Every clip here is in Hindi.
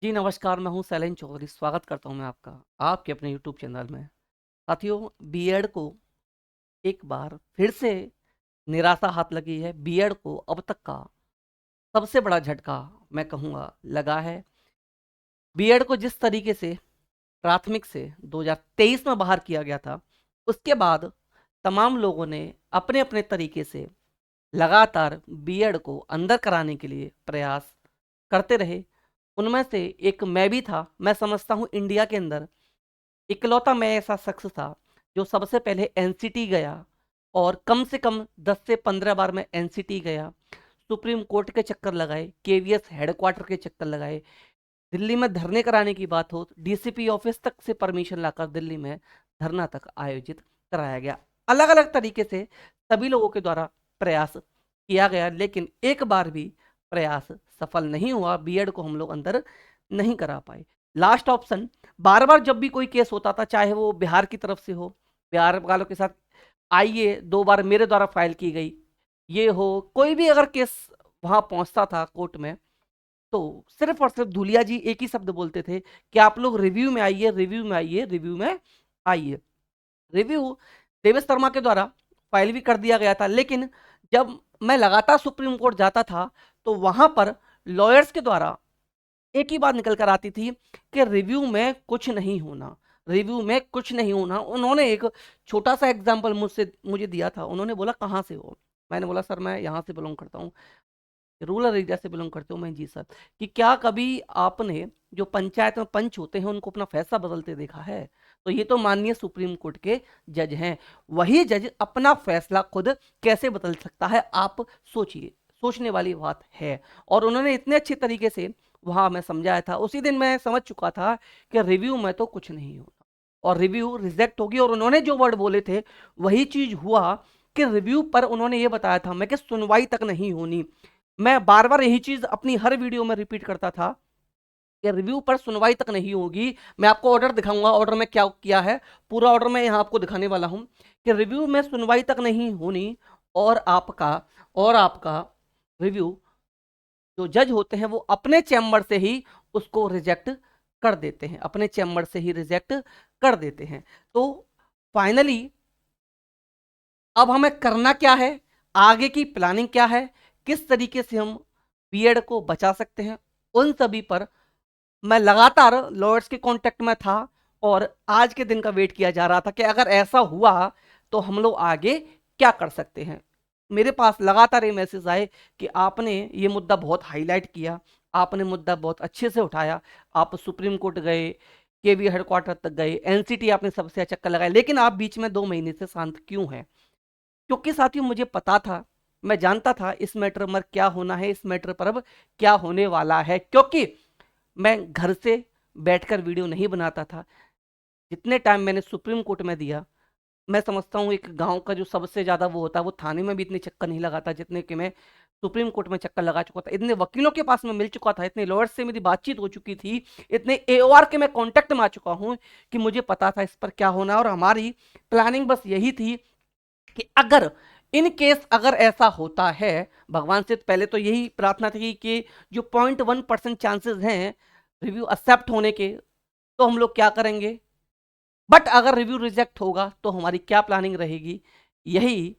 जी नमस्कार, मैं हूं शैलेंद्र चौधरी। स्वागत करता हूं मैं आपका आपके अपने यूट्यूब चैनल में। साथियों, बीएड को एक बार फिर से निराशा हाथ लगी है। बीएड को अब तक का सबसे बड़ा झटका मैं कहूँगा लगा है। बीएड को जिस तरीके से प्राथमिक से 2023 में बाहर किया गया था, उसके बाद तमाम लोगों ने अपने अपने तरीके से लगातार बीएड को अंदर कराने के लिए प्रयास करते रहे। उनमें से एक मैं भी था। मैं समझता हूँ इंडिया के अंदर इकलौता मैं ऐसा शख्स था जो सबसे पहले एनसीटी गया, और कम से कम 10 से 15 बार मैं एनसीटी गया। सुप्रीम कोर्ट के चक्कर लगाए, केवीएस हेडक्वार्टर के चक्कर लगाए। दिल्ली में धरने कराने की बात हो, डीसीपी ऑफिस तक से परमिशन लाकर दिल्ली में धरना तक आयोजित कराया गया। अलग अलग तरीके से सभी लोगों के द्वारा प्रयास किया गया, लेकिन एक बार भी प्रयास सफल नहीं हुआ। बीएड को हम लोग अंदर नहीं करा पाए। लास्ट ऑप्शन, बार बार जब भी कोई केस होता था, चाहे वो बिहार की तरफ से हो, बिहार वालों के साथ आइए, 2 बार मेरे द्वारा फाइल की गई, ये हो, कोई भी अगर केस वहां पहुंचता था कोर्ट में, तो सिर्फ और सिर्फ धुलिया जी एक ही शब्द बोलते थे कि आप लोग रिव्यू में आइए, रिव्यू में आइए, रिव्यू में आइए। रिव्यू देवेश शर्मा के द्वारा फाइल भी कर दिया गया था, लेकिन जब मैं लगातार सुप्रीम कोर्ट जाता था तो वहां पर लॉयर्स के द्वारा एक ही बात निकल कर आती थी कि रिव्यू में कुछ नहीं होना, रिव्यू में कुछ नहीं होना। उन्होंने एक छोटा सा एग्जाम्पल मुझे दिया था। उन्होंने बोला कहाँ से हो? मैंने बोला सर मैं यहाँ से बिलोंग करता हूँ। रूरल एरिया से बिलोंग करते हो? मैं जी सर। कि क्या कभी आपने जो पंचायत में पंच होते हैं उनको अपना फैसला बदलते देखा है? तो ये तो माननीय सुप्रीम कोर्ट के जज हैं। वही जज अपना फैसला खुद कैसे बदल सकता है? आप सोचिए, सोचने वाली बात है। और उन्होंने इतने अच्छे तरीके से वहां मैं समझाया था, उसी दिन मैं समझ चुका था कि रिव्यू में तो कुछ नहीं होता और रिव्यू रिजेक्ट होगी। और उन्होंने जो वर्ड बोले थे वही चीज हुआ कि रिव्यू पर उन्होंने ये बताया था मैं कि सुनवाई तक नहीं होनी। मैं बार बार यही चीज अपनी हर वीडियो में रिपीट करता था कि रिव्यू पर सुनवाई तक नहीं होगी। मैं आपको ऑर्डर दिखाऊंगा, ऑर्डर में क्या किया है, पूरा ऑर्डर मैं यहाँ आपको दिखाने वाला हूँ कि रिव्यू में सुनवाई तक नहीं होनी। और आपका रिव्यू जो जज होते हैं वो अपने चैम्बर से ही उसको रिजेक्ट कर देते हैं, अपने चैम्बर से ही रिजेक्ट कर देते हैं। तो फाइनली अब हमें करना क्या है, आगे की प्लानिंग क्या है, किस तरीके से हम बीएड को बचा सकते हैं, उन सभी पर मैं लगातार लॉयर्स के कांटेक्ट में था। और आज के दिन का वेट किया जा रहा था कि अगर ऐसा हुआ तो हम लोग आगे क्या कर सकते हैं। मेरे पास लगातार ये मैसेज आए कि आपने ये मुद्दा बहुत हाईलाइट किया, आपने मुद्दा बहुत अच्छे से उठाया, आप सुप्रीम कोर्ट गए, केवी हेडक्वार्टर तक गए, एनसीटी आपने सबसे चक्कर लगाया, लेकिन आप बीच में 2 महीने से शांत क्यों हैं? क्योंकि साथियों मुझे पता था, मैं जानता था इस मैटर में क्या होना है, इस मैटर पर अब क्या होने वाला है। क्योंकि मैं घर से बैठकर वीडियो नहीं बनाता था। जितने टाइम मैंने सुप्रीम कोर्ट में दिया, मैं समझता हूँ एक गांव का जो सबसे ज्यादा वो होता है, वो थाने में भी इतने चक्कर नहीं लगाता जितने कि मैं सुप्रीम कोर्ट में चक्कर लगा चुका था। इतने वकीलों के पास में मिल चुका था, इतने लॉयर्स से मेरी बातचीत हो चुकी थी, इतने एओआर के मैं कांटेक्ट में आ चुका हूँ कि मुझे पता था इस पर क्या होना है। और हमारी प्लानिंग बस यही थी कि अगर इन केस अगर ऐसा होता है, भगवान से पहले तो यही प्रार्थना थी कि जो 0.1% चांसेस हैं रिव्यू एक्सेप्ट होने के, तो हम लोग क्या करेंगे। बट अगर रिव्यू रिजेक्ट होगा तो हमारी क्या प्लानिंग रहेगी, यही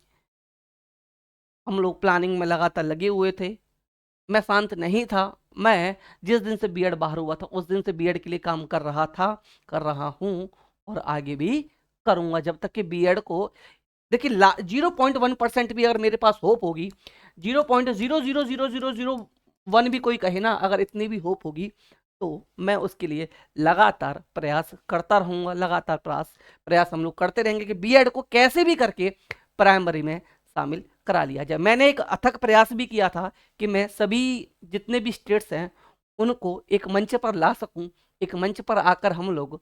हम लोग प्लानिंग में लगातार लगे हुए थे। मैं शांत नहीं था। मैं जिस दिन से बीएड बाहर हुआ था उस दिन से बीएड के लिए काम कर रहा था, कर रहा हूं, और आगे भी करूंगा जब तक कि बीएड को, देखिए 0.1% भी अगर मेरे पास होप होगी, 0.0000001 भी कोई कहे ना, अगर इतनी भी होप होगी तो मैं उसके लिए लगातार प्रयास करता रहूंगा। लगातार प्रयास प्रयास हम लोग करते रहेंगे कि बीएड को कैसे भी करके प्राइमरी में शामिल करा लिया जाए। मैंने एक अथक प्रयास भी किया था कि मैं सभी जितने भी स्टेट्स हैं उनको एक मंच पर ला सकूं, एक मंच पर आकर हम लोग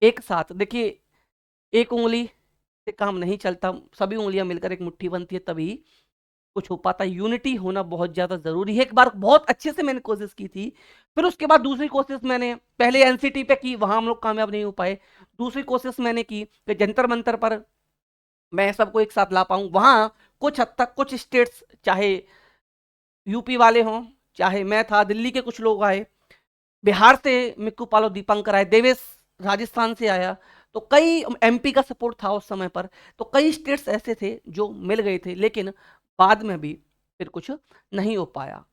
एक साथ, देखिए एक उंगली से काम नहीं चलता, सभी उंगलियां मिलकर एक मुट्ठी बनती है तभी कुछ हो पाता है। यूनिटी होना बहुत ज्यादा जरूरी है। एक बार बहुत अच्छे से मैंने कोशिश की थी, फिर उसके बाद दूसरी कोशिश मैंने पहले एनसीटी पे की, वहां हम लोग कामयाब नहीं हो पाए। दूसरी कोशिश मैंने की कि जंतर मंतर पर मैं सबको एक साथ ला पाऊं, वहां कुछ हद तक कुछ स्टेट्स, चाहे यूपी वाले हों चाहे मैं था, दिल्ली के कुछ लोग आए, बिहार से मिक्कू पालो दीपंकर आए, देवेश राजस्थान से आया, तो कई एमपी का सपोर्ट था उस समय पर, तो कई स्टेट्स ऐसे थे जो मिल गए थे, लेकिन बाद में भी फिर कुछ नहीं हो पाया।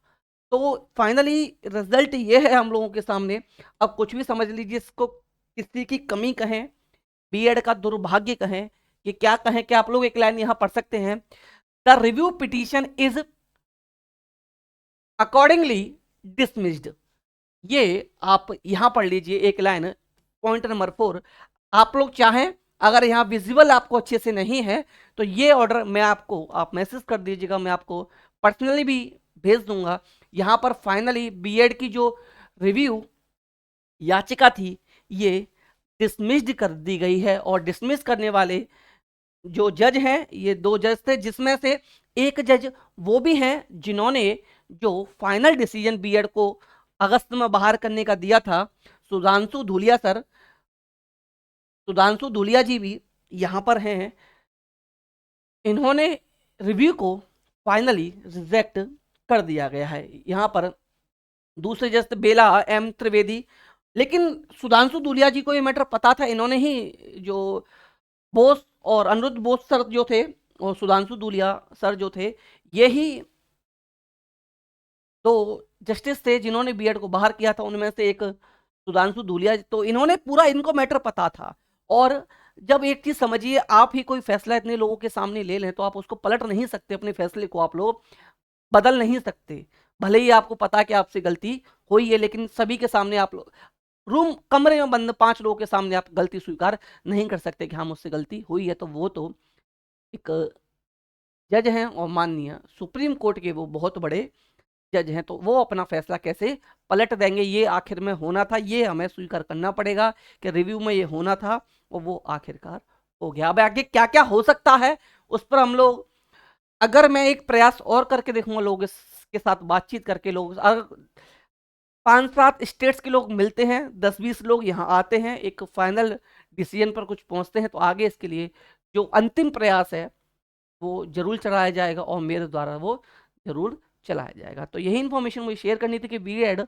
तो फाइनली रिजल्ट ये है हम लोगों के सामने। अब कुछ भी समझ लीजिए, इसको किसी की कमी कहें, बीएड का दुर्भाग्य कहें, कि क्या कहें, कि आप लोग एक लाइन यहां पढ़ सकते हैं, the review petition is accordingly dismissed. ये आप यहां पढ़ लीजिए एक लाइन, पॉइंट नंबर 4। आप लोग चाहें, अगर यहाँ विजिबल आपको अच्छे से नहीं है, तो ये ऑर्डर मैं आपको, आप मैसेज कर दीजिएगा, मैं आपको पर्सनली भी भेज दूंगा। यहाँ पर फाइनली बीएड की जो रिव्यू याचिका थी, ये डिसमिस्ड कर दी गई है, और डिसमिस करने वाले जो जज हैं, ये 2 जज थे, जिसमें से एक जज वो भी हैं जिन्होंने जो फाइनल डिसीजन बीएड को अगस्त में बाहर करने का दिया था, सुधांशु धूलिया सर, सुधांशु धूलिया जी भी यहाँ पर हैं। इन्होंने रिव्यू को फाइनली रिजेक्ट कर दिया गया है। यहाँ पर दूसरे जज बेला एम त्रिवेदी, लेकिन सुधांशु धूलिया जी को ये मैटर पता था, इन्होंने ही जो बोस और अनिरुद्ध बोस सर जो थे और सुधांशु धूलिया सर जो थे, यही 2 जस्टिस थे जिन्होंने बीएड को बाहर किया था, उनमें से एक सुधांशु धूलिया। तो इन्होंने पूरा, इनको मैटर पता था। और जब एक चीज समझिए, आप ही कोई फैसला इतने लोगों के सामने ले लें, तो आप उसको पलट नहीं सकते, अपने फैसले को आप लोग बदल नहीं सकते। भले ही आपको पता है कि आपसे गलती हुई है, लेकिन सभी के सामने आप लोग, रूम कमरे में बंद 5 लोगों के सामने आप गलती स्वीकार नहीं कर सकते कि हाँ मुझसे गलती हुई है। तो वो तो एक जज हैं, और माननीय सुप्रीम कोर्ट के वो बहुत बड़े जज हैं, तो वो अपना फैसला कैसे पलट देंगे, ये आखिर में होना था, ये हमें स्वीकार करना पड़ेगा कि रिव्यू में ये होना था, और वो आखिरकार हो गया। अब आगे क्या क्या हो सकता है उस पर हम लोग, अगर मैं एक प्रयास और करके देखूंगा, लोग इसके साथ बातचीत करके, लोग अगर 5-7 स्टेट्स के लोग मिलते हैं, 10-20 लोग यहाँ आते हैं, एक फाइनल डिसीजन पर कुछ पहुंचते हैं, तो आगे इसके लिए जो अंतिम प्रयास है वो जरूर चलाया जाएगा, और मेरे द्वारा वो जरूर चलाया जाएगा। तो यही इन्फॉर्मेशन मुझे शेयर करनी थी कि बीएड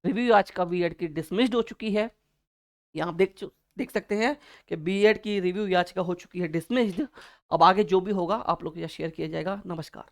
रिव्यू आज का बीएड की डिसमिस्ड हो चुकी है। यहाँ देख सकते हैं कि बीएड की रिव्यू याचिका हो चुकी है डिसमिस्ड। अब आगे जो भी होगा आप लोग के साथ शेयर किया जाएगा। नमस्कार।